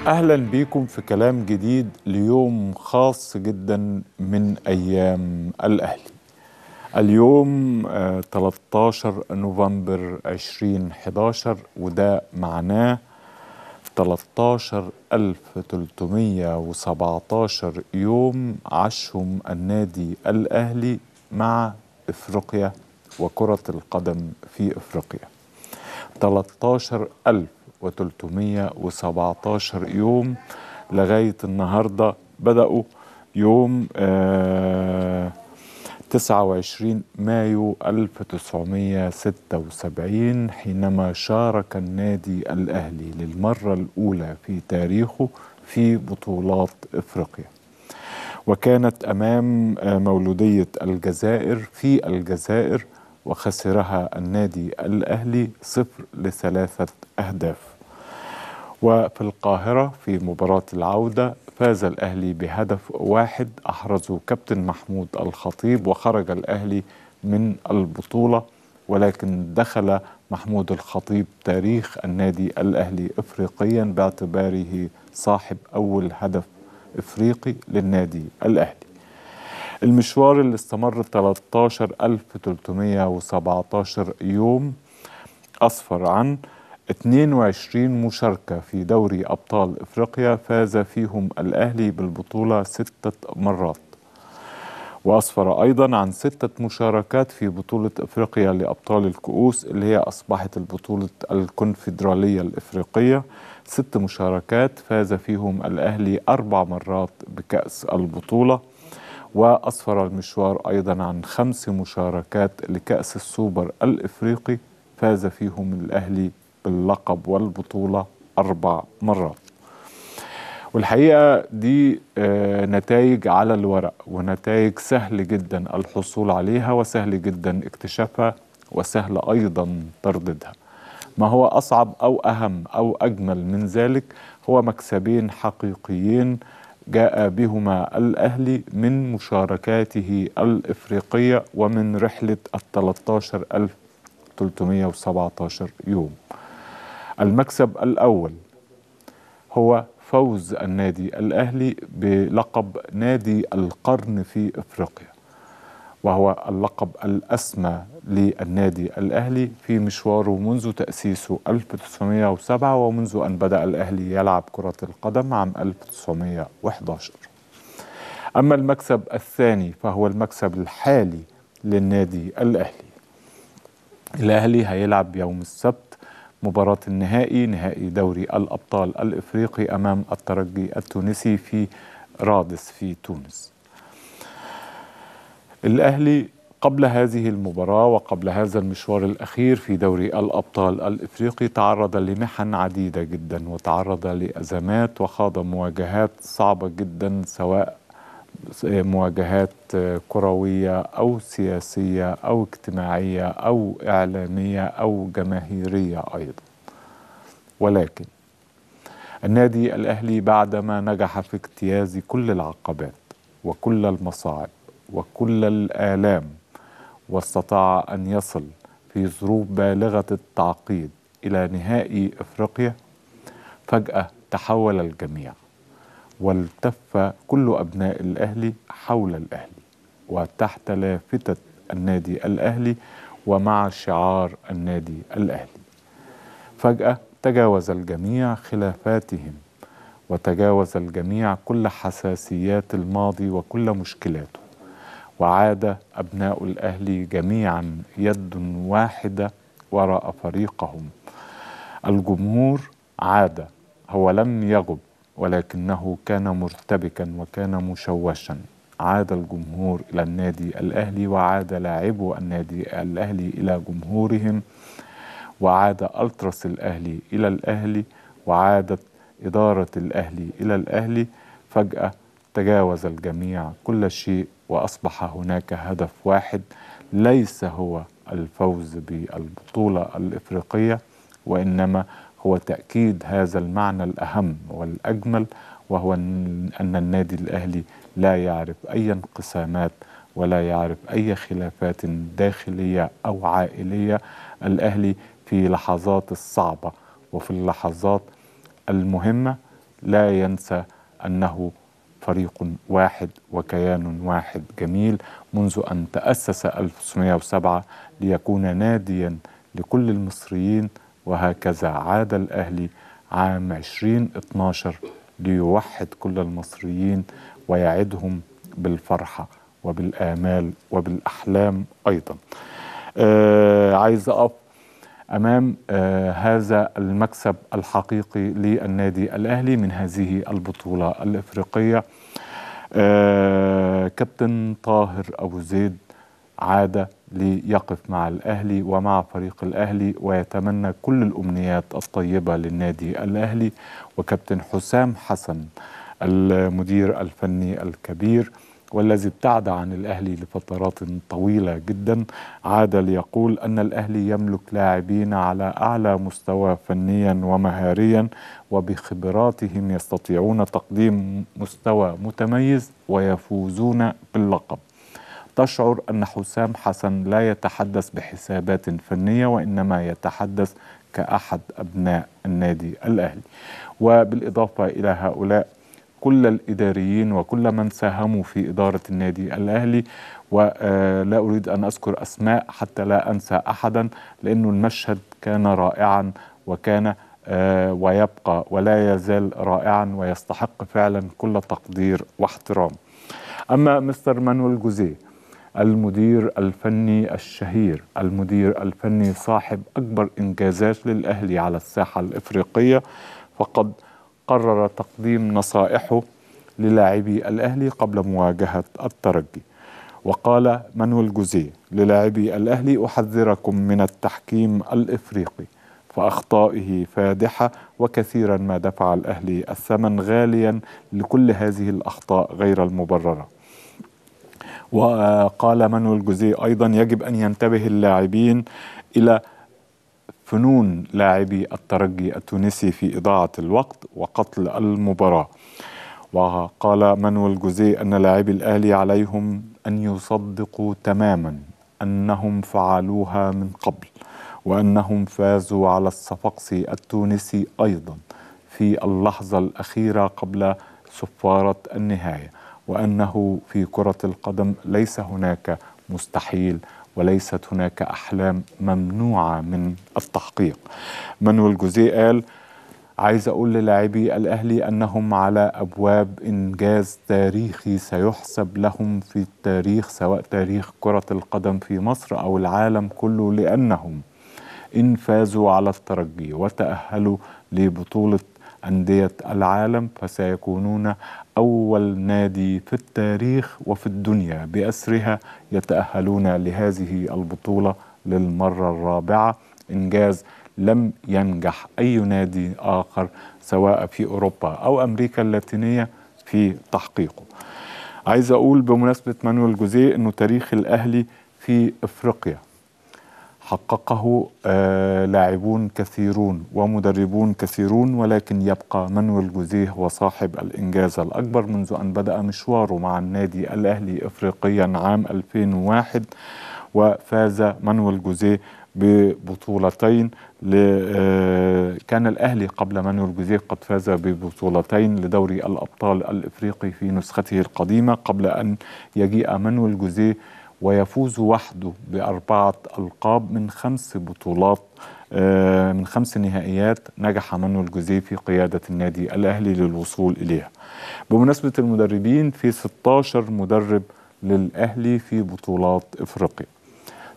أهلا بيكم في كلام جديد ليوم خاص جدا من أيام الأهلي. اليوم 13 نوفمبر 2011، وده معناه 13,317 يوم عاشهم النادي الأهلي مع إفريقيا وكرة القدم في إفريقيا. 13,317 يوم لغاية النهاردة. بدأوا يوم 29 مايو 1976 حينما شارك النادي الأهلي للمرة الأولى في تاريخه في بطولات إفريقيا، وكانت أمام مولودية الجزائر في الجزائر، وخسرها النادي الأهلي 0-3 أهداف. وفي القاهرة في مباراة العودة فاز الأهلي بهدف واحد أحرزه كابتن محمود الخطيب، وخرج الأهلي من البطولة، ولكن دخل محمود الخطيب تاريخ النادي الأهلي إفريقيا باعتباره صاحب أول هدف إفريقي للنادي الأهلي. المشوار اللي استمر 13,317 يوم أسفر عن 22 مشاركة في دوري أبطال إفريقيا فاز فيهم الأهلي بالبطولة 6 مرات، وأسفر أيضا عن 6 مشاركات في بطولة إفريقيا لأبطال الكؤوس اللي هي أصبحت البطولة الكونفدرالية الإفريقية. 6 مشاركات فاز فيهم الأهلي 4 مرات بكأس البطولة. وأسفر المشوار أيضا عن 5 مشاركات لكأس السوبر الإفريقي فاز فيهم الأهلي باللقب والبطولة 4 مرات. والحقيقة دي نتائج على الورق، ونتائج سهل جدا الحصول عليها وسهل جدا اكتشافها وسهل أيضا ترديدها. ما هو أصعب أو أهم أو أجمل من ذلك هو مكسبين حقيقيين جاء بهما الأهلي من مشاركاته الإفريقية ومن رحلة 13,317 يوم. المكسب الأول هو فوز النادي الأهلي بلقب نادي القرن في إفريقيا، وهو اللقب الأسمى للنادي الأهلي في مشواره منذ تأسيسه 1907 ومنذ أن بدأ الأهلي يلعب كرة القدم عام 1911. أما المكسب الثاني فهو المكسب الحالي للنادي الأهلي. الأهلي هيلعب يوم السبت مباراة نهائي دوري الأبطال الإفريقي أمام الترجي التونسي في رادس في تونس. الأهلي قبل هذه المباراة وقبل هذا المشوار الأخير في دوري الأبطال الإفريقي تعرض لمحن عديدة جدا، وتعرض لأزمات وخاض مواجهات صعبة جدا، سواء مواجهات كروية أو سياسية أو اجتماعية أو إعلامية أو جماهيرية أيضا. ولكن النادي الأهلي بعدما نجح في اجتياز كل العقبات وكل المصاعب وكل الآلام، واستطاع أن يصل في ظروف بالغة التعقيد إلى نهائي إفريقيا، فجأة تحول الجميع والتف كل أبناء الأهلي حول الأهلي وتحت لافتة النادي الأهلي ومع شعار النادي الأهلي. فجأة تجاوز الجميع خلافاتهم، وتجاوز الجميع كل حساسيات الماضي وكل مشكلاته، وعاد أبناء الأهلي جميعا يد واحدة وراء فريقهم. الجمهور عاد، هو لم يغب ولكنه كان مرتبكا وكان مشوشا. عاد الجمهور إلى النادي الأهلي، وعاد لاعبو النادي الأهلي إلى جمهورهم، وعاد ألتراس الأهلي إلى الأهلي، وعادت إدارة الأهلي إلى الأهلي. فجأة تجاوز الجميع كل شيء، وأصبح هناك هدف واحد، ليس هو الفوز بالبطولة الإفريقية، وإنما هو تأكيد هذا المعنى الأهم والأجمل، وهو أن النادي الأهلي لا يعرف أي انقسامات ولا يعرف أي خلافات داخلية أو عائلية. الأهلي في لحظات الصعبة وفي اللحظات المهمة لا ينسى أنه فريق واحد وكيان واحد جميل منذ أن تأسس 1907 ليكون ناديا لكل المصريين، وهكذا عاد الأهلي عام 2012 ليوحد كل المصريين ويعدهم بالفرحة وبالآمال وبالأحلام أيضا. عايز أقف أمام هذا المكسب الحقيقي للنادي الأهلي من هذه البطولة الإفريقية. كابتن طاهر أبو زيد عاد ليقف مع الأهلي ومع فريق الأهلي ويتمنى كل الأمنيات الطيبة للنادي الأهلي. وكابتن حسام حسن المدير الفني الكبير والذي ابتعد عن الأهلي لفترات طويلة جدا عاد ليقول أن الأهلي يملك لاعبين على أعلى مستوى فنيا ومهاريا، وبخبراتهم يستطيعون تقديم مستوى متميز ويفوزون باللقب. تشعر أن حسام حسن لا يتحدث بحسابات فنية وإنما يتحدث كأحد أبناء النادي الأهلي. وبالإضافة إلى هؤلاء كل الإداريين وكل من ساهموا في إدارة النادي الأهلي، ولا أريد أن أذكر أسماء حتى لا أنسى أحدا، لأن المشهد كان رائعا وكان ويبقى ولا يزال رائعا ويستحق فعلا كل تقدير واحترام. أما مستر مانويل جوزيه المدير الفني الشهير، المدير الفني صاحب أكبر إنجازات للأهلي على الساحة الإفريقية، فقد قرر تقديم نصائحه للاعبي الأهلي قبل مواجهة الترجي. وقال مانويل جوزيه للاعبي الأهلي: أحذركم من التحكيم الإفريقي، فأخطائه فادحة، وكثيرا ما دفع الأهلي الثمن غاليا لكل هذه الأخطاء غير المبررة. وقال مانويل جوزيه أيضا: يجب أن ينتبه اللاعبين إلى فنون لاعبي الترجي التونسي في إضاعة الوقت وقتل المباراة. وقال مانويل جوزيه أن لاعبي الأهلي عليهم أن يصدقوا تماما أنهم فعلوها من قبل، وأنهم فازوا على الصفاقسي التونسي أيضا في اللحظة الأخيرة قبل صفارة النهاية، وأنه في كرة القدم ليس هناك مستحيل وليست هناك أحلام ممنوعة من التحقيق. مانويل جوزيه قال: عايز أقول للاعبي الأهلي أنهم على أبواب إنجاز تاريخي سيحسب لهم في التاريخ، سواء تاريخ كرة القدم في مصر أو العالم كله، لأنهم إن فازوا على الترجي وتأهلوا لبطولة أندية العالم فسيكونون أول نادي في التاريخ وفي الدنيا بأسرها يتأهلون لهذه البطولة للمرة الرابعة، إنجاز لم ينجح أي نادي آخر سواء في أوروبا أو أمريكا اللاتينية في تحقيقه. عايز أقول بمناسبة مانويل جوزيه أنه تاريخ الأهلي في إفريقيا حققه لاعبون كثيرون ومدربون كثيرون، ولكن يبقى مانويل جوزيه هو صاحب الإنجاز الأكبر منذ أن بدأ مشواره مع النادي الأهلي إفريقيا عام 2001. وفاز مانويل جوزيه ببطولتين كان الأهلي قبل مانويل جوزيه قد فاز ببطولتين لدوري الأبطال الإفريقي في نسخته القديمة قبل أن يجيء مانويل جوزيه ويفوز وحده ب4 ألقاب من 5 بطولات، من 5 نهائيات نجح مانويل جوزيه في قيادة النادي الأهلي للوصول إليها. بمناسبة المدربين، في 16 مدرب للأهلي في بطولات إفريقيا،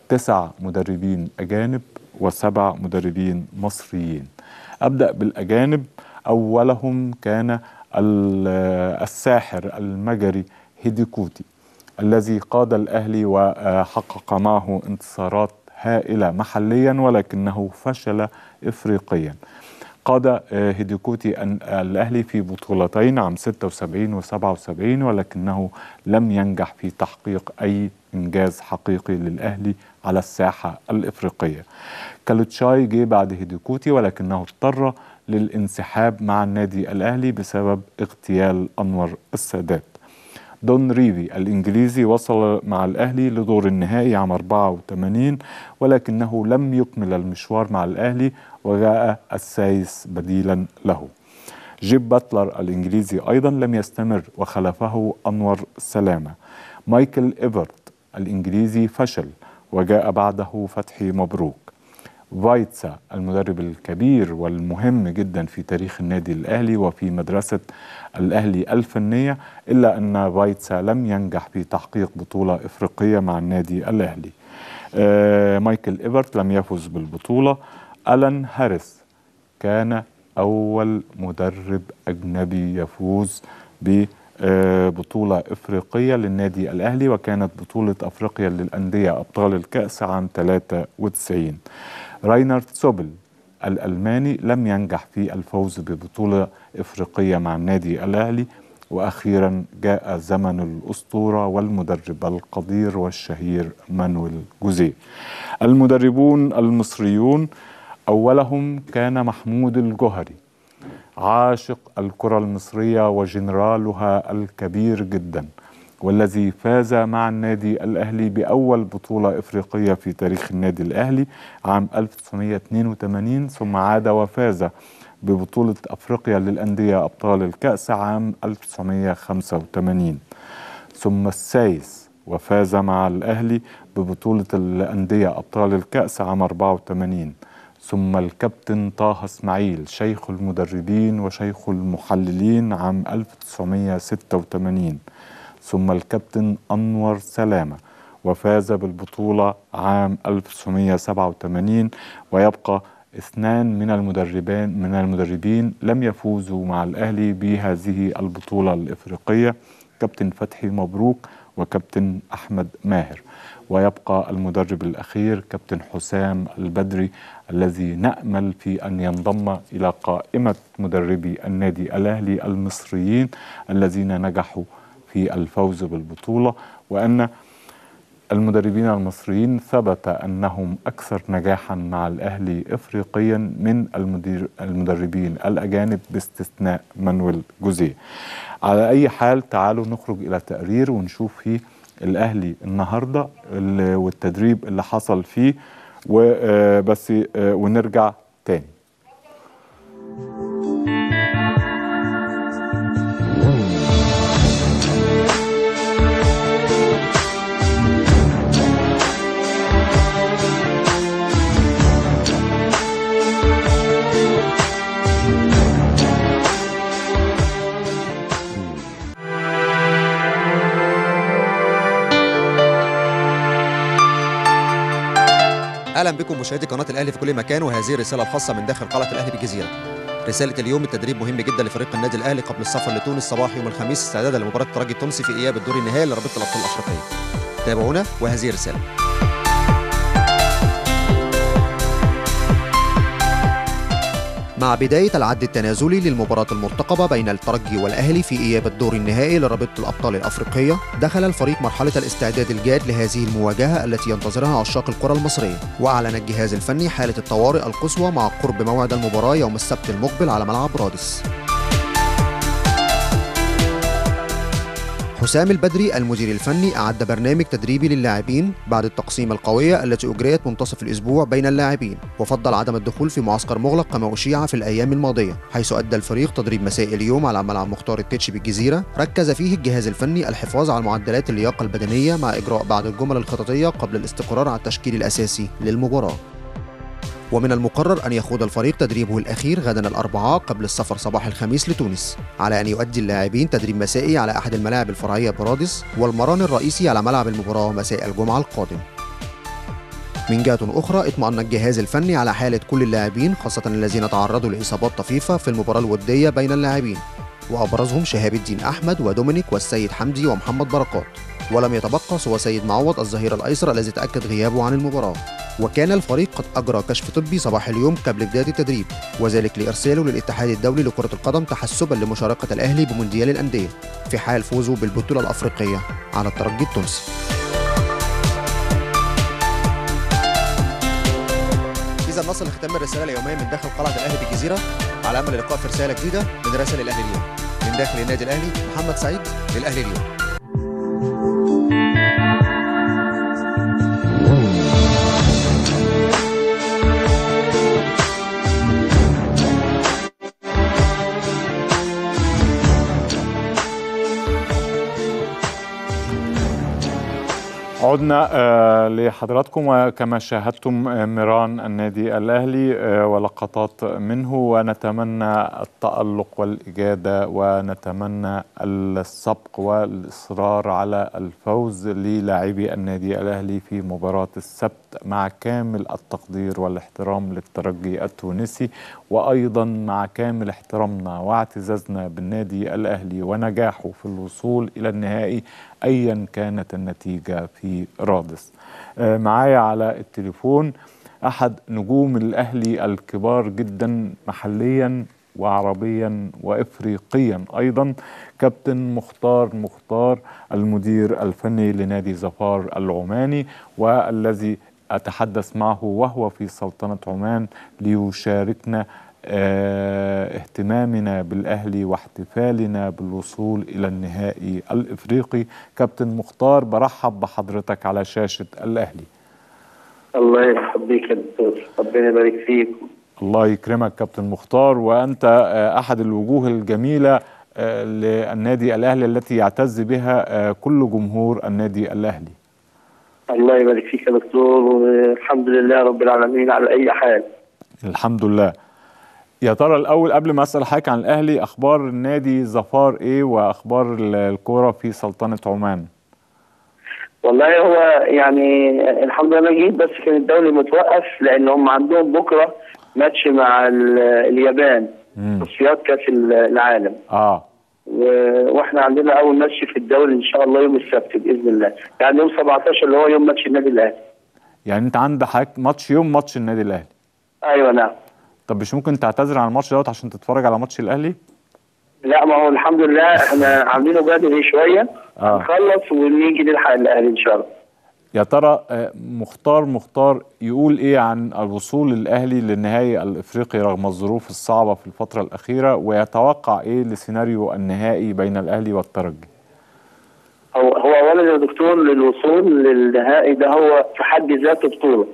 9 مدربين أجانب و7 مدربين مصريين. أبدأ بالأجانب. أولهم كان الساحر المجري هيديكوتي الذي قاد الأهلي وحقق معه انتصارات هائلة محليا ولكنه فشل إفريقيا. قاد هيديكوتي الأهلي في بطولتين عام 76 و77 ولكنه لم ينجح في تحقيق أي إنجاز حقيقي للأهلي على الساحة الإفريقية. كالوتشاي جه بعد هيديكوتي ولكنه اضطر للانسحاب مع النادي الأهلي بسبب اغتيال أنور السادات. دون ريفي الإنجليزي وصل مع الأهلي لدور النهائي عام 84 ولكنه لم يكمل المشوار مع الأهلي وجاء السايس بديلا له. جيب باتلر الإنجليزي أيضا لم يستمر وخلفه أنور سلامة. مايكل إيفرت الإنجليزي فشل وجاء بعده فتحي مبروك. فايتسا المدرب الكبير والمهم جدا في تاريخ النادي الأهلي وفي مدرسة الأهلي الفنية، إلا أن فايتسا لم ينجح في تحقيق بطولة إفريقية مع النادي الأهلي. مايكل إيفرت لم يفز بالبطولة. ألان هاريس كان أول مدرب أجنبي يفوز ببطولة إفريقية للنادي الأهلي، وكانت بطولة أفريقيا للأندية أبطال الكأس عام 93. راينارد سوبل الألماني لم ينجح في الفوز ببطولة إفريقية مع النادي الأهلي. وأخيرا جاء زمن الأسطورة والمدرب القدير والشهير مانويل جوزيه. المدربون المصريون أولهم كان محمود الجوهري، عاشق الكرة المصرية وجنرالها الكبير جدا، والذي فاز مع النادي الأهلي بأول بطولة إفريقية في تاريخ النادي الأهلي عام 1982، ثم عاد وفاز ببطولة أفريقيا للأندية أبطال الكأس عام 1985. ثم السايس وفاز مع الأهلي ببطولة الأندية أبطال الكأس عام 84. ثم الكابتن طه اسماعيل شيخ المدربين وشيخ المحللين عام 1986. ثم الكابتن أنور سلامة وفاز بالبطولة عام 1987. ويبقى اثنان من المدربين لم يفوزوا مع الأهلي بهذه البطولة الإفريقية، كابتن فتحي مبروك وكابتن أحمد ماهر. ويبقى المدرب الأخير كابتن حسام البدري، الذي نأمل في أن ينضم إلى قائمة مدربي النادي الأهلي المصريين الذين نجحوا في الفوز بالبطولة، وأن المدربين المصريين ثبت أنهم أكثر نجاحا مع الأهلي إفريقيا من المدربين الأجانب باستثناء مانويل جوزيه. على أي حال تعالوا نخرج إلى تقرير ونشوف فيه الأهلي النهاردة والتدريب اللي حصل فيه وبس ونرجع تاني. اهلا بكم مشاهدي قناه الاهلي في كل مكان، وهذه الرساله الخاصه من داخل قلعه الاهلي بالجزيره. رساله اليوم: التدريب مهم جدا لفريق النادي الاهلي قبل السفر لتونس صباح يوم الخميس استعدادا لمباراه الترجي التونسي في اياب الدور النهائي لرابطه الابطال الافريقيه. تابعونا وهذه الرساله. مع بداية العد التنازلي للمباراة المرتقبة بين الترجي والأهلي في إياب الدور النهائي لرابطة الأبطال الأفريقية، دخل الفريق مرحلة الاستعداد الجاد لهذه المواجهة التي ينتظرها عشاق الكرة المصرية. وأعلن الجهاز الفني حالة الطوارئ القصوى مع قرب موعد المباراة يوم السبت المقبل على ملعب رادس. حسام البدري المدير الفني أعد برنامج تدريبي للاعبين بعد التقسيمة القوية التي أجريت منتصف الأسبوع بين اللاعبين، وفضل عدم الدخول في معسكر مغلق كما أشيع في الأيام الماضية، حيث أدى الفريق تدريب مسائي اليوم على ملعب مختار التتش بالجزيرة. ركز فيه الجهاز الفني الحفاظ على معدلات اللياقة البدنية مع إجراء بعض الجمل الخططية قبل الاستقرار على التشكيل الأساسي للمباراة. ومن المقرر أن يخوض الفريق تدريبه الأخير غدا الأربعاء قبل السفر صباح الخميس لتونس، على أن يؤدي اللاعبين تدريب مسائي على أحد الملاعب الفرعية برادس، والمران الرئيسي على ملعب المباراة مساء الجمعة القادم. من جهة أخرى، اطمأن الجهاز الفني على حالة كل اللاعبين، خاصة الذين تعرضوا لإصابات طفيفة في المباراة الودية بين اللاعبين، وأبرزهم شهاب الدين أحمد ودومينيك والسيد حمدي ومحمد بركات، ولم يتبقى سوى سيد معوض الظهير الأيسر الذي تأكد غيابه عن المباراة. وكان الفريق قد أجرى كشف طبي صباح اليوم قبل بداية التدريب، وذلك لإرساله للاتحاد الدولي لكرة القدم تحسبا لمشاركة الأهلي بمونديال الأندية في حال فوزه بالبطولة الأفريقية على الترجي التونسي. إذا نصل لختام الرسالة اليومية من داخل قلعة الأهلي بالجزيرة، على أمل اللقاء في رسالة جديدة من رسائل الأهلي اليوم. من داخل النادي الأهلي، محمد سعيد للأهلي اليوم. عدنا لحضراتكم، وكما شاهدتم ميران النادي الأهلي ولقطات منه، ونتمنى التألق والإجادة ونتمنى السبق والإصرار على الفوز للاعبي النادي الأهلي في مباراة السبت، مع كامل التقدير والاحترام للترجي التونسي، وأيضا مع كامل احترامنا واعتزازنا بالنادي الأهلي ونجاحه في الوصول إلى النهائي أيا كانت النتيجة في رادس. معايا على التليفون أحد نجوم الأهلي الكبار جدا محليا وعربيا وإفريقيا أيضا، كابتن مختار المدير الفني لنادي ظفار العماني، والذي أتحدث معه وهو في سلطنة عمان ليشاركنا اهتمامنا بالأهلي واحتفالنا بالوصول إلى النهائي الإفريقي. كابتن مختار، برحب بحضرتك على شاشة الأهلي. الله يرحب بيك يا دكتور، ربنا يبارك فيك. الله يكرمك كابتن مختار، وأنت أحد الوجوه الجميلة للنادي الأهلي التي يعتز بها كل جمهور النادي الأهلي. الله يبارك فيك يا دكتور، والحمد لله رب العالمين على أي حال. الحمد لله. يا ترى الأول قبل ما أسأل حضرتك عن الأهلي، أخبار النادي ظفار إيه وأخبار الكورة في سلطنة عمان؟ والله هو يعني الحمد لله جيت، بس كان الدوري متوقف لأن هم عندهم بكرة ماتش مع اليابان تصفيات كأس العالم. واحنا عندنا أول ماتش في الدوري إن شاء الله يوم السبت بإذن الله، يعني يوم 17 اللي هو يوم ماتش النادي الأهلي. يعني أنت عندك ماتش يوم ماتش النادي الأهلي؟ أيوه نعم. طب مش ممكن تعتذر عن الماتش دوت عشان تتفرج على ماتش الاهلي؟ لا، ما هو الحمد لله احنا عاملينه بدري شويه، نخلص ونيجي نلحق الاهلي ان شاء الله. يا ترى مختار يقول ايه عن الوصول الاهلي للنهائي الافريقي رغم الظروف الصعبه في الفتره الاخيره، ويتوقع ايه لسيناريو النهائي بين الاهلي والترجي؟ هو اولا يا دكتور، للوصول للنهائي ده هو في حد ذاته بطوله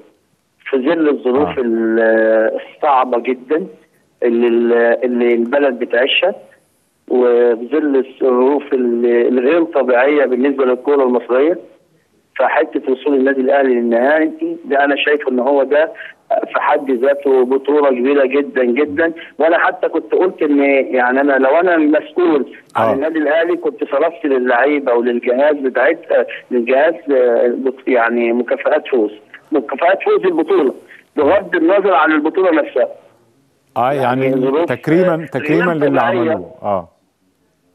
في ظل الظروف الصعبة جدا اللي البلد بتعيشها، وفي ظل الظروف الغير طبيعية بالنسبة للكرة المصرية. فحتة وصول النادي الأهلي للنهائي ده أنا شايف إن هو ده في حد ذاته بطولة كبيرة جدا جدا. وأنا حتى كنت قلت إن يعني أنا لو أنا المسؤول عن النادي الأهلي كنت صرفت للعيبة وللجهاز للجهاز يعني مكافآت فوز البطولة بغض النظر عن البطولة نفسها. يعني تكريما للي عملوه.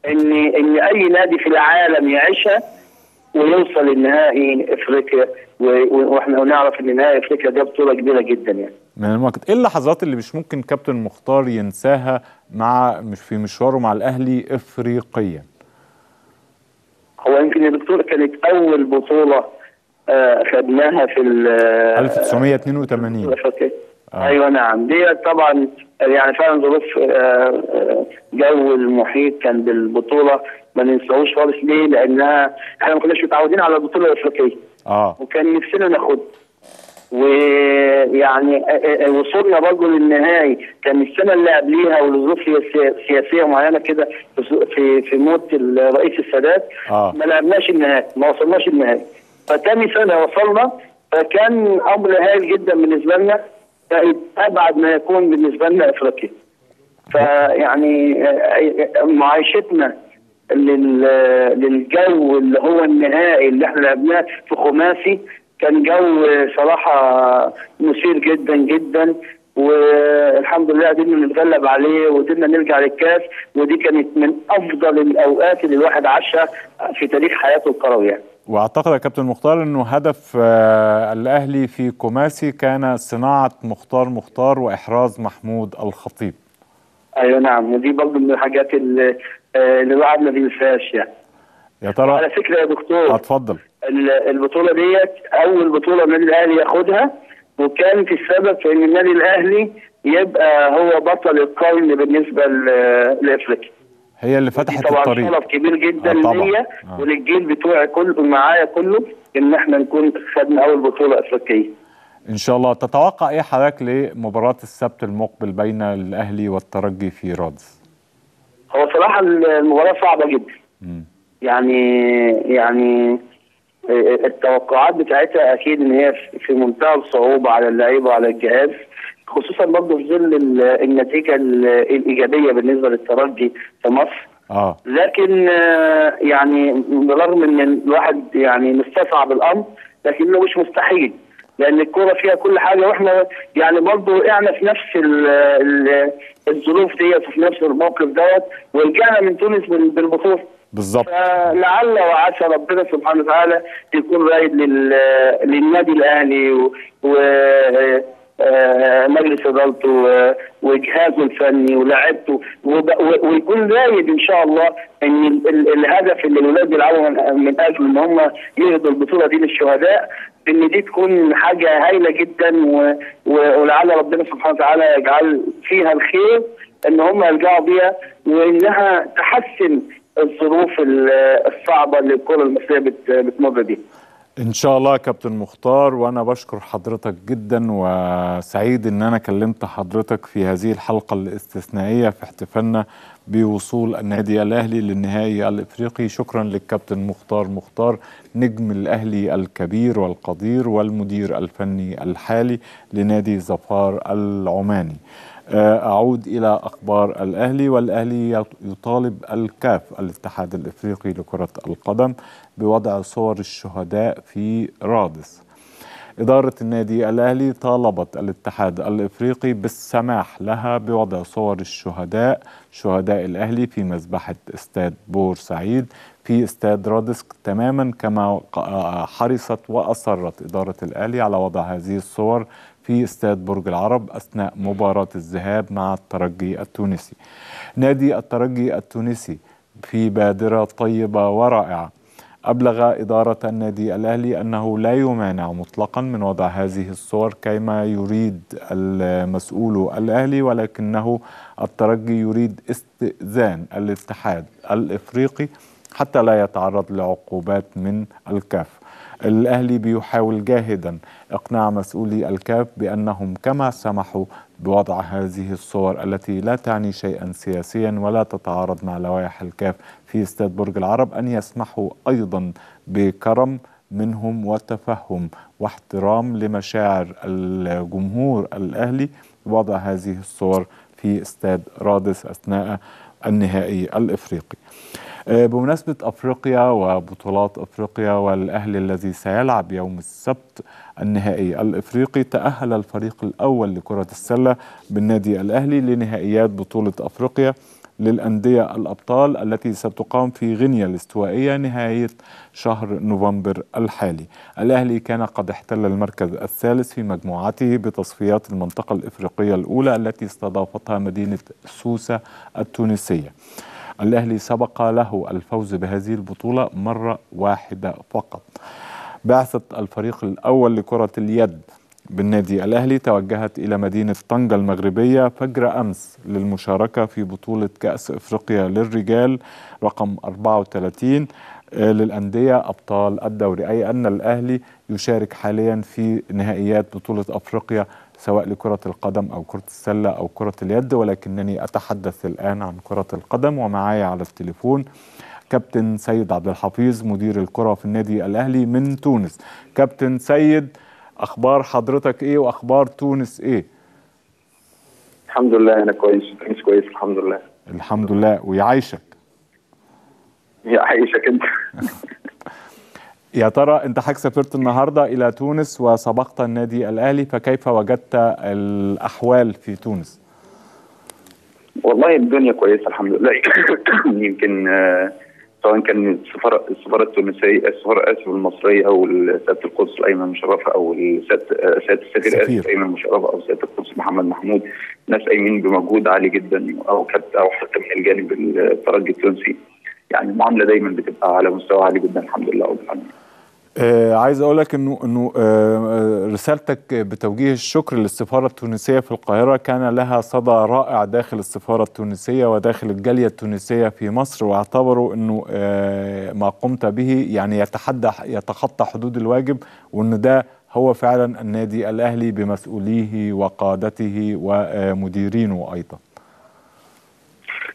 ان اي نادي في العالم يعيشها ويوصل للنهائي افريقيا، واحنا نعرف ان نهائي افريقيا ده بطولة كبيرة جدا. يعني من الوقت ايه اللحظات اللي مش ممكن كابتن مختار ينساها مش في مشواره مع الاهلي افريقيا؟ هو يمكن يا دكتور كانت اول بطولة خدناها في 1982. ايوه نعم، دي طبعا يعني فعلا ظروف جو المحيط كان بالبطوله ما ننساهوش خالص. ليه؟ لانها احنا ما كناش متعودين على البطوله الافريقيه وكان نفسنا ناخدها، ويعني وصولنا برضه للنهائي كان السنه اللي قبليها، ولظروف سياسيه معينه كده في موت الرئيس السادات ما لعبناش النهائي، ما وصلناش النهائي. فتاني سنه وصلنا، فكان امر هائل جدا بالنسبه لنا، ابعد ما يكون بالنسبه لنا افريقيا. فيعني معايشتنا للجو اللي هو النهائي اللي احنا لعبناه في خماسي كان جو صراحه مثير جدا جدا، والحمد لله قدرنا نتغلب عليه وقدرنا نرجع للكاس، ودي كانت من افضل الاوقات اللي الواحد عاشها في تاريخ حياته الكرويه. واعتقد يا كابتن مختار انه هدف الاهلي في كوماسي كان صناعه مختار واحراز محمود الخطيب. ايوه نعم، ودي برضه من الحاجات اللي الواحد ما بينساهاش. يعني يا ترى على فكره يا دكتور، اتفضل. البطوله ديت اول بطوله النادي الاهلي ياخدها، وكانت السبب في ان النادي الاهلي يبقى هو بطل القرن بالنسبه لافريقيا. هي اللي فتحت طبعا الطريق. طبعا شرف كبير جدا ليا وللجيل بتوعي كله معايا كله ان احنا نكون خدنا اول بطوله افريقيه ان شاء الله. تتوقع ايه حضرتك لمباراه السبت المقبل بين الاهلي والترجي في رادس؟ هو صراحه المباراه صعبه جدا. يعني التوقعات بتاعتها اكيد ان هي في منتهى الصعوبه على اللعيبه وعلى الجهاز، خصوصا برضه في ظل النتيجه الايجابيه بالنسبه للترجي في مصر. لكن يعني بالرغم ان الواحد يعني مستصعب الامر، لكنه مش مستحيل، لان الكوره فيها كل حاجه، واحنا يعني برضه وقعنا في نفس الظروف ديت وفي نفس الموقف دوت، ورجعنا من تونس بالبطوله بالظبط. فلعل وعسى ربنا سبحانه وتعالى يكون رايد للنادي الاهلي ومجلس ادارته وجهازه الفني ولاعيبته، ويكون رايد ان شاء الله ان الهدف اللي الولاد بيلعبوا من اجل ان هم يهدوا البطوله دي للشهداء، ان دي تكون حاجه هايله جدا، ولعل ربنا سبحانه وتعالى يجعل فيها الخير ان هم يرجعوا بيها، وانها تحسن الظروف الصعبه اللي الكره المصريه بتمر بيها. ان شاء الله يا كابتن مختار، وانا بشكر حضرتك جدا وسعيد ان انا كلمت حضرتك في هذه الحلقه الاستثنائيه في احتفالنا بوصول النادي الاهلي للنهائي الافريقي. شكرا للكابتن مختار نجم الاهلي الكبير والقدير والمدير الفني الحالي لنادي ظفار العماني. أعود إلى أخبار الأهلي. والأهلي يطالب الكاف الاتحاد الإفريقي لكرة القدم بوضع صور الشهداء في رادس. إدارة النادي الأهلي طالبت الاتحاد الإفريقي بالسماح لها بوضع صور شهداء الأهلي في مذبحة استاد بورسعيد في استاد رادس، تماما كما حرصت وأصرت إدارة الأهلي على وضع هذه الصور في استاد برج العرب أثناء مباراة الذهاب مع الترجي التونسي. نادي الترجي التونسي في بادرة طيبة ورائعة أبلغ إدارة النادي الأهلي أنه لا يمانع مطلقا من وضع هذه الصور كما يريد المسؤول الأهلي، ولكنه الترجي يريد استئذان الاتحاد الإفريقي حتى لا يتعرض لعقوبات من الكاف. الأهلي بيحاول جاهدا إقناع مسؤولي الكاف بأنهم كما سمحوا بوضع هذه الصور التي لا تعني شيئا سياسيا ولا تتعارض مع لوائح الكاف في استاد برج العرب، أن يسمحوا أيضا بكرم منهم وتفهم واحترام لمشاعر الجمهور الأهلي بوضع هذه الصور في استاد رادس أثناء النهائي الإفريقي. بمناسبة أفريقيا وبطولات أفريقيا والأهلي الذي سيلعب يوم السبت النهائي الإفريقي، تأهل الفريق الأول لكرة السلة بالنادي الأهلي لنهائيات بطولة أفريقيا للأندية الأبطال التي ستقام في غينيا الاستوائية نهاية شهر نوفمبر الحالي. الأهلي كان قد احتل المركز الثالث في مجموعته بتصفيات المنطقة الإفريقية الأولى التي استضافتها مدينة سوسة التونسية. الأهلي سبق له الفوز بهذه البطولة مرة واحدة فقط. بعثة الفريق الأول لكرة اليد بالنادي الأهلي توجهت إلى مدينة طنجة المغربية فجر أمس للمشاركة في بطولة كأس إفريقيا للرجال رقم 34 للأندية أبطال الدوري، أي أن الأهلي يشارك حاليا في نهائيات بطولة أفريقيا سواء لكرة القدم أو كرة السلة أو كرة اليد، ولكنني أتحدث الآن عن كرة القدم. ومعايا على التليفون كابتن سيد عبد الحفيظ مدير الكرة في النادي الأهلي من تونس. كابتن سيد، أخبار حضرتك إيه وأخبار تونس إيه؟ الحمد لله أنا كويس الحمد لله. الحمد لله ويعيشك. يعيشك أنت. يا ترى أنت حضرتك سافرت النهاردة إلى تونس وسبقت النادي الأهلي، فكيف وجدت الأحوال في تونس؟ والله الدنيا كويسة الحمد لله. يمكن سواء كان السفارة التونسية المصرية أو سيادة القدس الأيمن مشرفة أو سيادة السفير أيمن مشرفة أو سيادة القدس محمد محمود، ناس قايمين بمجهود عالي جدا، أو حتى من الجانب الترجي التونسي، يعني المعاملة دايما بتبقى على مستوى عالي جدا الحمد لله رب العالمين. عايز اقول لك انه رسالتك بتوجيه الشكر للسفاره التونسيه في القاهره كان لها صدى رائع داخل السفاره التونسيه وداخل الجاليه التونسيه في مصر، واعتبروا انه ما قمت به يعني يتخطى حدود الواجب، وان ده هو فعلا النادي الاهلي بمسؤوليه وقادته ومديرينه ايضا.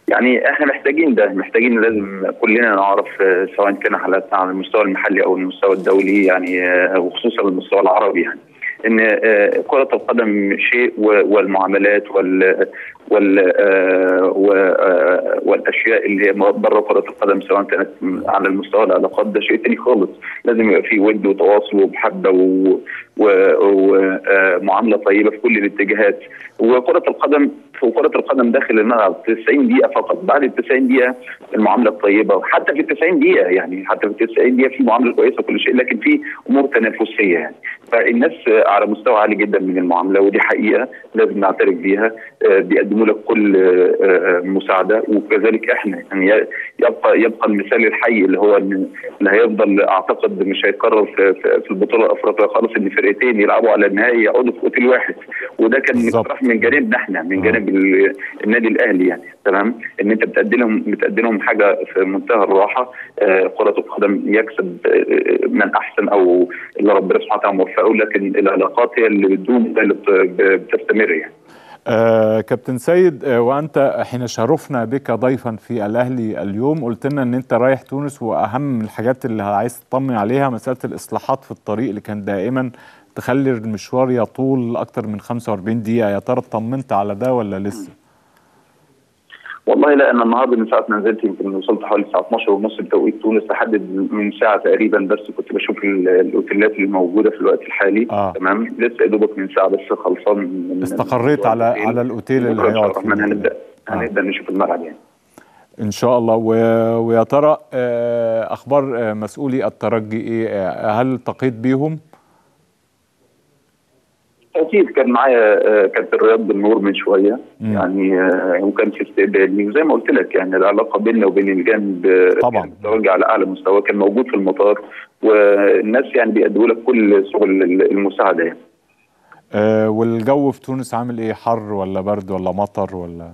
يعني احنا محتاجين ده، محتاجين لازم كلنا نعرف سواء كان حالاتنا على المستوى المحلي او المستوى الدولي يعني وخصوصا المستوى العربي يعني ان كرة القدم شيء والمعاملات والاشياء اللي هي بره كرة القدم سواء كانت على المستوى العلاقات ده شيء تاني خالص. لازم يبقى فيه ود وتواصل ومحبة ومعاملة طيبة في كل الاتجاهات. وكرة القدم داخل الملعب 90 دقيقة فقط، بعد ال 90 دقيقة المعاملة الطيبة، حتى في ال 90 دقيقة يعني حتى في ال 90 دقيقة في معاملة كويسة وكل شيء، لكن في أمور تنافسية يعني. فالناس على مستوى عالي جدا من المعاملة، ودي حقيقة لازم نعترف بيها. بيقدموا لك كل مساعدة، وكذلك احنا يعني يبقى المثال الحي اللي هو اللي هيفضل اعتقد مش هيتكرر في البطولة الأفريقية خالص، ان فرقتين يلعبوا على النهائي يقعدوا في اوتيل واحد، وده كان اقتراح من جانبنا احنا من جانب النادي الأهلي يعني. تمام، ان انت بتقدم لهم حاجة في منتهى الراحة. كرة القدم يكسب من احسن او اللي ربنا سبحانه وتعالى موفقه، لكن العلاقات هي اللي بتدوم اللي بتستمر يعني. كابتن سيد، وأنت حين شرفنا بك ضيفا في الأهلي اليوم قلت لنا أن أنت رايح تونس، وأهم الحاجات اللي عايز تطمن عليها مسألة الإصلاحات في الطريق اللي كان دائما تخلي المشوار يطول أكتر من 45 دقيقة. يا ترى اطمنت على ده ولا لسه؟ والله لا، انا النهارده من ساعه ما نزلت يمكن وصلت حوالي الساعه 12:30 بتوقيت تونس، لحد من ساعه تقريبا بس كنت بشوف الاوتيلات اللي موجوده في الوقت الحالي. تمام، لسه يا دوبك من ساعه بس خلصان استقريت على الاوتيل اللي هيقعد فيه. هنبدا نشوف الملعب يعني ان شاء الله. ويا ترى اخبار مسؤولي الترجي ايه؟ هل التقيت بيهم؟ أكيد كان معايا كابتن رياض بالنور من شوية يعني، وكان في استقبالي، وزي ما قلت لك يعني العلاقة بيننا وبين الجانب طبعا الترجي على أعلى مستوى، كان موجود في المطار، والناس يعني بيقدموا لك كل سبل المساعدة يعني. والجو في تونس عامل إيه؟ حر ولا برد ولا مطر ولا؟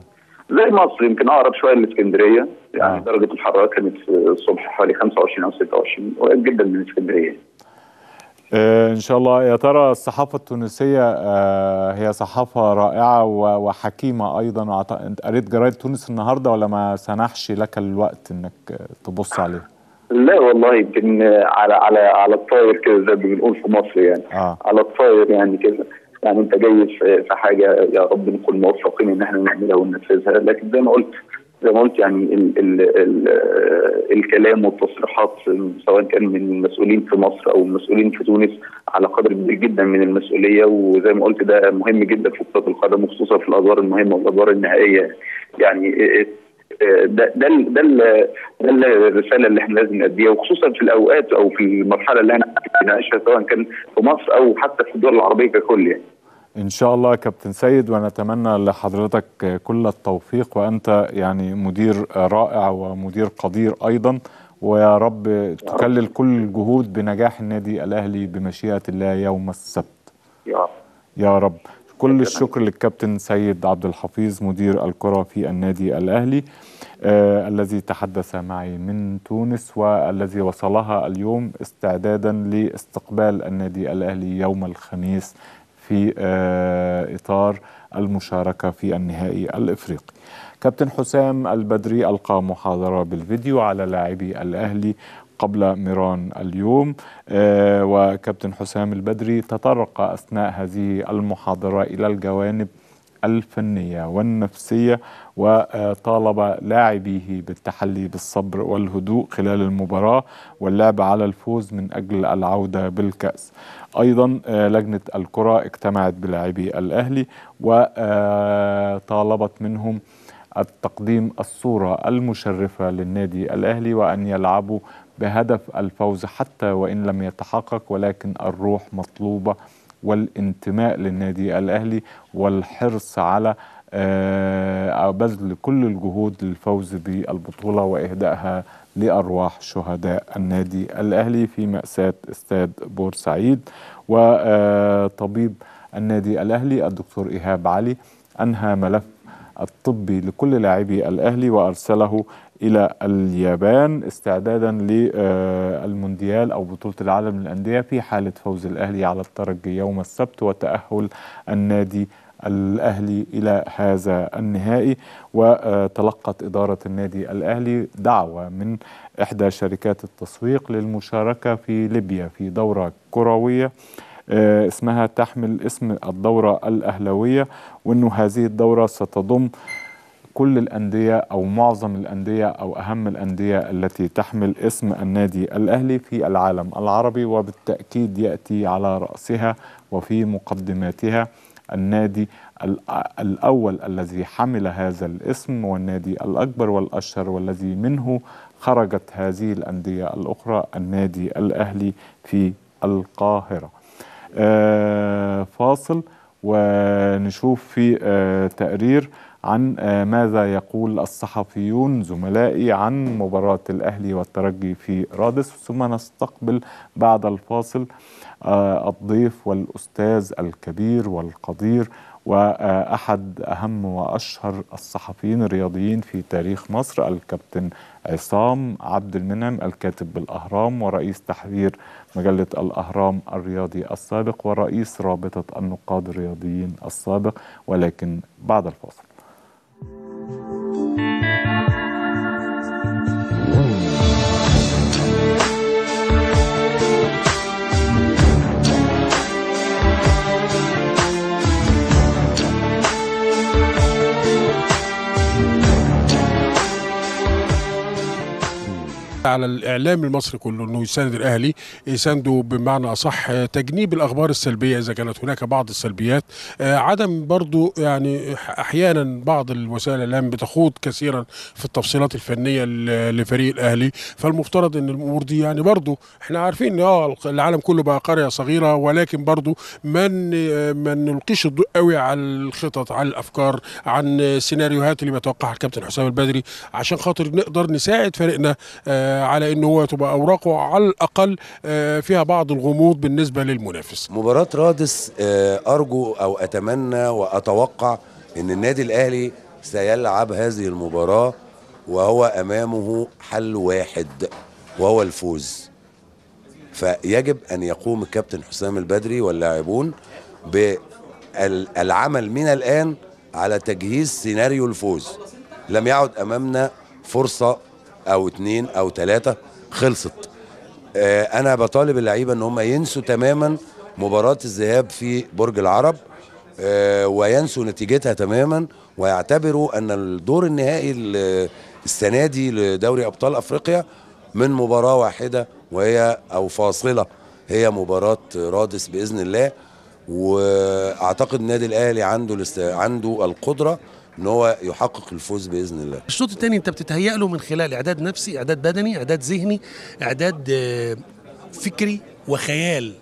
زي مصر، يمكن أقرب شوية لإسكندرية يعني. درجة الحرارة كانت الصبح حوالي 25 أو 26، قريب جدا من اسكندرية. إن شاء الله. يا ترى الصحافة التونسية هي صحافة رائعة وحكيمة أيضا. أنت قريت جرايد تونس النهاردة ولا ما سنحش لك الوقت إنك تبص عليه؟ لا والله، يمكن على الطاير كده زي ما بنقول في مصر يعني. على الطاير يعني كده يعني. أنت جاي في حاجة يا رب نكون موفقين إن احنا نعملها وننفذها، لكن زي ما قلت يعني الكلام والتصريحات سواء كان من المسؤولين في مصر او المسؤولين في تونس على قدر كبير جدا من المسؤوليه، وزي ما قلت ده مهم جدا في كرة القدم، وخصوصا في الادوار المهمه والادوار النهائيه يعني. ده الرساله اللي احنا لازم نأديها، وخصوصا في الاوقات او في المرحله اللي احنا بنناقشها سواء كان في مصر او حتى في الدول العربيه ككل يعني. إن شاء الله كابتن سيد، ونتمنى لحضرتك كل التوفيق، وأنت يعني مدير رائع ومدير قدير أيضا، ويا رب تكلل كل الجهود بنجاح النادي الأهلي بمشيئة الله يوم السبت. يا رب. كل الشكر للكابتن سيد عبد الحفيظ مدير الكرة في النادي الأهلي الذي تحدث معي من تونس، والذي وصلها اليوم استعدادا لاستقبال النادي الأهلي يوم الخميس في إطار المشاركة في النهائي الإفريقي. كابتن حسام البدري ألقى محاضرة بالفيديو على لاعبي الأهلي قبل ميران اليوم، وكابتن حسام البدري تطرق أثناء هذه المحاضرة إلى الجوانب الفنية والنفسية، وطالب لاعبيه بالتحلي بالصبر والهدوء خلال المباراة واللعب على الفوز من أجل العودة بالكأس. أيضا لجنة الكرة اجتمعت بلاعبي الأهلي وطالبت منهم التقديم الصورة المشرفة للنادي الأهلي، وأن يلعبوا بهدف الفوز حتى وإن لم يتحقق، ولكن الروح مطلوبة والانتماء للنادي الأهلي والحرص على بذل كل الجهود للفوز بالبطولة وإهدائها لأرواح شهداء النادي الأهلي في مأساة استاد بورسعيد. وطبيب النادي الأهلي الدكتور إيهاب علي أنهى ملف الطبي لكل لاعبي الأهلي وأرسله إلى اليابان استعدادا للمونديال أو بطولة العالم للأندية في حالة فوز الأهلي على الترجي يوم السبت وتأهل النادي الأهلي إلى هذا النهائي. وتلقت إدارة النادي الأهلي دعوة من إحدى شركات التسويق للمشاركة في ليبيا في دورة كروية اسمها تحمل اسم الدورة الأهلوية، وأنه هذه الدورة ستضم كل الأندية أو معظم الأندية أو أهم الأندية التي تحمل اسم النادي الأهلي في العالم العربي، وبالتأكيد يأتي على رأسها وفي مقدماتها النادي الأول الذي حمل هذا الاسم، والنادي الأكبر والأشهر والذي منه خرجت هذه الأندية الأخرى، النادي الأهلي في القاهرة. فاصل ونشوف في تقرير عن ماذا يقول الصحفيون زملائي عن مباراة الأهلي والترجي في رادس، ثم نستقبل بعد الفاصل الضيف والأستاذ الكبير والقدير وأحد أهم وأشهر الصحفيين الرياضيين في تاريخ مصر، الكابتن عصام عبد المنعم، الكاتب بالأهرام ورئيس تحرير مجلة الأهرام الرياضي السابق ورئيس رابطة النقاد الرياضيين السابق، ولكن بعد الفاصل. على الإعلام المصري كله أنه يساند الأهلي، يسانده بمعنى أصح تجنيب الأخبار السلبية إذا كانت هناك بعض السلبيات، عدم برضو يعني أحيانا بعض الوسائل الإعلام بتخوض كثيرا في التفصيلات الفنية لفريق الأهلي، فالمفترض أن الأمور دي يعني برضو احنا عارفين أن العالم كله بقى قرية صغيرة، ولكن برضو ما نلقيش الضوء قوي على الخطط، على الأفكار، عن السيناريوهات اللي بيتوقعها الكابتن حسام البدري، عشان خاطر نقدر نساعد فريقنا على انه هو تبقى اوراقه على الاقل فيها بعض الغموض بالنسبه للمنافس. مباراه رادس ارجو او اتمنى واتوقع ان النادي الاهلي سيلعب هذه المباراه وهو امامه حل واحد وهو الفوز، فيجب ان يقوم الكابتن حسام البدري واللاعبون بالعمل من الان على تجهيز سيناريو الفوز. لم يعد امامنا فرصه او 2 أو 3 خلصت. انا بطالب اللعيبه ان هم ينسوا تماما مباراه الذهاب في برج العرب وينسوا نتيجتها تماما، ويعتبروا ان الدور النهائي السنه دي لدوري ابطال افريقيا من مباراه واحده وهي او فاصله، هي مباراه رادس باذن الله. واعتقد النادي الاهلي عنده القدره ان هو يحقق الفوز باذن الله. الشوط الثاني انت بتتهيأ له من خلال اعداد نفسي، اعداد بدني، اعداد ذهني، اعداد فكري وخيال.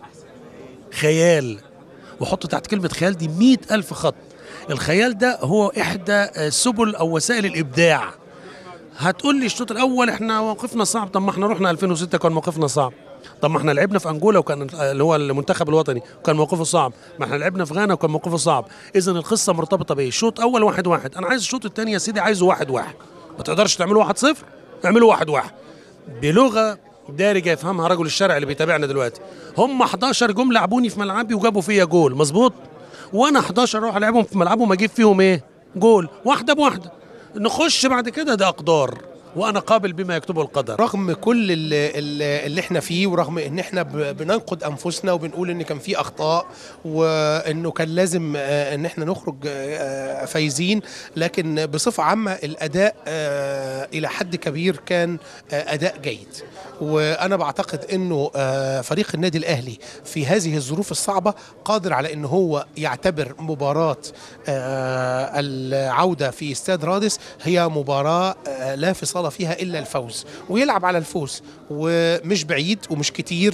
خيال، وحط تحت كلمه خيال دي 100,000 خط. الخيال ده هو احدى سبل او وسائل الابداع. هتقول لي الشوط الاول احنا موقفنا صعب، طب ما احنا رحنا 2006 كان موقفنا صعب، طب ما احنا لعبنا في انجولا وكان اللي هو المنتخب الوطني وكان موقفه صعب، ما احنا لعبنا في غانا وكان موقفه صعب. اذا القصه مرتبطه بايه؟ الشوط اول 1-1، انا عايز الشوط الثاني يا سيدي عايزه 1-1. ما تقدرش تعمله 1-0، اعمله 1-1 بلغه دارجه يفهمها رجل الشارع اللي بيتابعنا دلوقتي. هم 11 جم لعبوني في ملعبي وجابوا فيا جول، مظبوط؟ وانا 11 اروح العبهم في ملعبهم اجيب فيهم ايه؟ جول، واحده بواحده. نخش بعد كده ده اقدار، وانا قابل بما يكتبه القدر. رغم كل اللي احنا فيه، ورغم ان احنا بننقد انفسنا وبنقول ان كان في اخطاء وانه كان لازم ان احنا نخرج فايزين، لكن بصفه عامه الاداء الى حد كبير كان اداء جيد. وانا بعتقد انه فريق النادي الاهلي في هذه الظروف الصعبه قادر على ان هو يعتبر مباراه العوده في استاد رادس هي مباراه لا فصال فيها الا الفوز، ويلعب على الفوز، ومش بعيد ومش كتير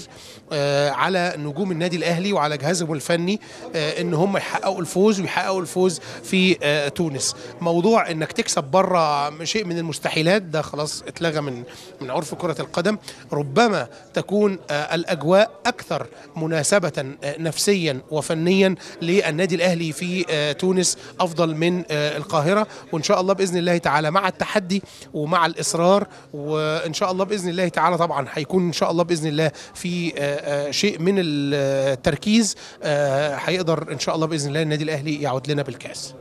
على نجوم النادي الاهلي وعلى جهازهم الفني ان هم يحققوا الفوز ويحققوا الفوز في تونس. موضوع انك تكسب بره شيء من المستحيلات، ده خلاص اتلغى من عرف كرة القدم. ربما تكون الاجواء اكثر مناسبة نفسيا وفنيا للنادي الاهلي في تونس افضل من القاهرة، وان شاء الله باذن الله تعالى مع التحدي ومع الاصرار، وان شاء الله باذن الله تعالى طبعا هيكون ان شاء الله باذن الله في شيء من التركيز، هيقدر ان شاء الله باذن الله النادي الاهلي يعود لنا بالكاس.